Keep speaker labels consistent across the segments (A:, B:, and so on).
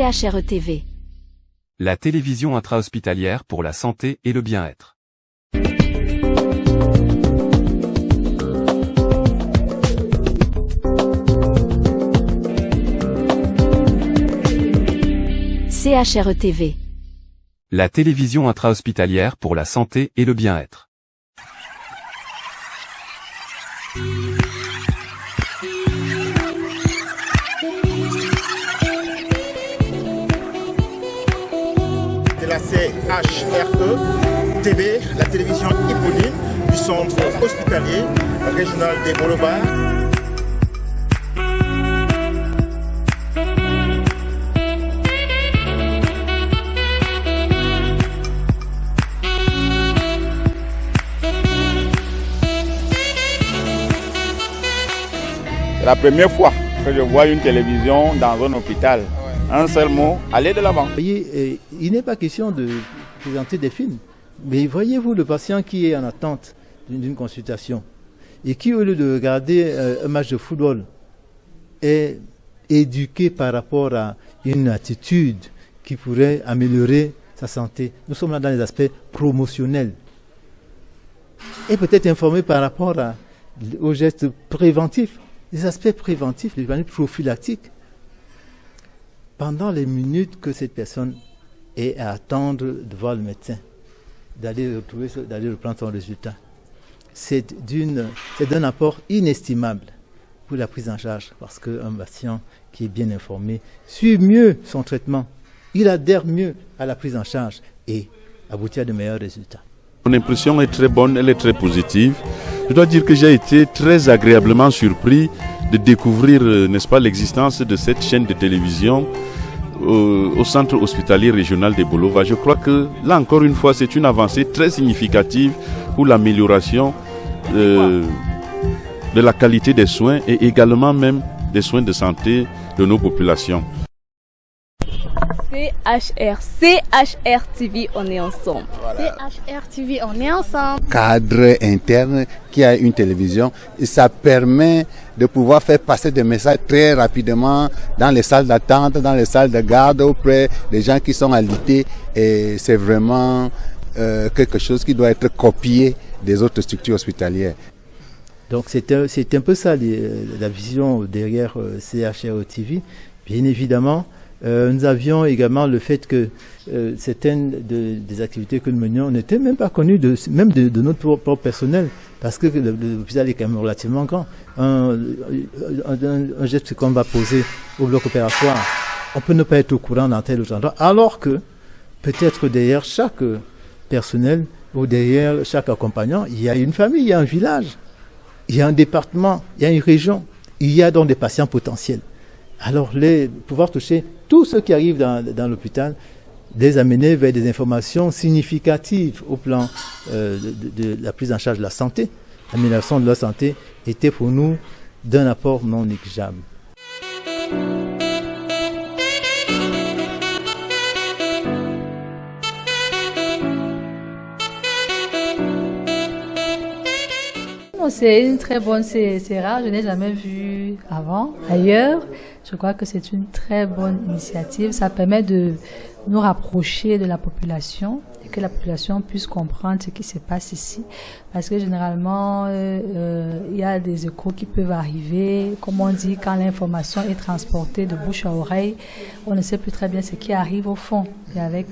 A: CHRE TV.
B: La télévision intra-hospitalière pour la santé et le bien-être.
A: CHRE TV.
B: La télévision intra-hospitalière pour la santé et le bien-être.
C: De la CHRE TV, la télévision éponyme du centre hospitalier régional des Boulevards.
D: C'est la première fois que je vois une télévision dans un hôpital. Un seul mot, allez de l'avant.
E: Vous voyez, il n'est pas question de présenter des films. Mais voyez-vous le patient qui est en attente d'une consultation et qui, au lieu de regarder un match de football, est éduqué par rapport à une attitude qui pourrait améliorer sa santé. Nous sommes là dans les aspects promotionnels. Et peut-être informé par rapport aux gestes préventifs. Les aspects préventifs, les aspects prophylactiques. Pendant les minutes que cette personne est à attendre de voir le médecin, d'aller reprendre son résultat, c'est d'un apport inestimable pour la prise en charge, parce qu'un patient qui est bien informé suit mieux son traitement, il adhère mieux à la prise en charge et aboutit à de meilleurs résultats.
F: Mon impression est très bonne, elle est très positive. Je dois dire que j'ai été très agréablement surpris de découvrir, n'est-ce pas, l'existence de cette chaîne de télévision au centre hospitalier régional des Boulevards. Je crois que, là encore une fois, c'est une avancée très significative pour l'amélioration de la qualité des soins et également même des soins de santé de nos populations.
G: CHR TV, on est ensemble.
H: Voilà. CHR TV, on est ensemble.
I: Cadre interne qui a une télévision, et ça permet de pouvoir faire passer des messages très rapidement dans les salles d'attente, dans les salles de garde, auprès des gens qui sont alités. Et c'est vraiment quelque chose qui doit être copié des autres structures hospitalières.
E: Donc c'est un peu ça la vision derrière CHRE TV. Bien évidemment, nous avions également le fait que certaines des activités que nous menions n'étaient même pas connues même de notre propre personnel, parce que l'hôpital est quand même relativement grand. Un geste qu'on va poser au bloc opératoire, on peut ne pas être au courant dans tel ou tel endroit, alors que peut-être derrière chaque personnel ou derrière chaque accompagnant, il y a une famille, il y a un village, il y a un département, il y a une région, il y a donc des patients potentiels. Alors, pouvoir toucher tous ceux qui arrivent dans l'hôpital, les amener vers des informations significatives au plan de la prise en charge de la santé, l'amélioration de la santé, était pour nous d'un apport non négligeable.
J: C'est une très bonne, c'est rare, je n'ai jamais vu avant ailleurs. Je crois que c'est une très bonne initiative. Ça permet de nous rapprocher de la population et que la population puisse comprendre ce qui se passe ici. Parce que généralement, il y a des échos qui peuvent arriver. Comme on dit, quand l'information est transportée de bouche à oreille, on ne sait plus très bien ce qui arrive au fond. Et avec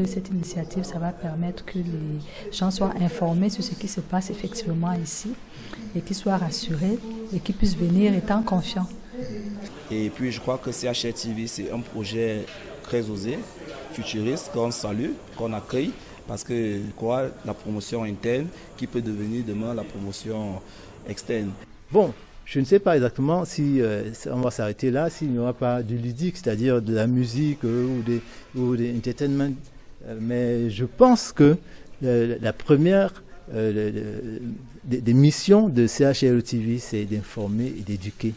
J: cette initiative, ça va permettre que les gens soient informés sur ce qui se passe effectivement ici et qu'ils soient rassurés et qu'ils puissent venir étant confiants.
K: Et puis je crois que CHR TV, c'est un projet très osé, futuriste, qu'on salue, qu'on accueille, parce que quoi, la promotion interne qui peut devenir demain la promotion externe.
E: Bon, je ne sais pas exactement si on va s'arrêter là, s'il n'y aura pas du ludique, c'est-à-dire de la musique ou des entertainment, mais je pense que la première des missions de CHRE TV, c'est d'informer et d'éduquer,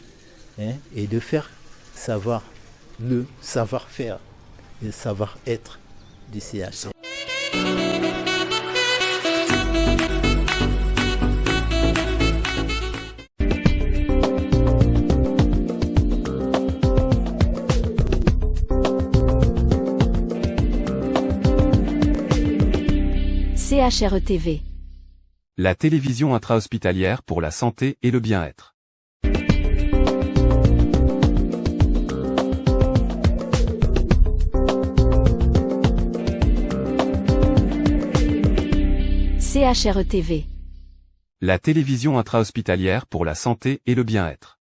E: et de faire savoir le savoir-faire et le savoir-être du CHR.
A: CHRE TV.
B: La télévision intra-hospitalière pour la santé et le bien-être.
A: CHRE TV.
B: La télévision intra-hospitalière pour la santé et le bien-être.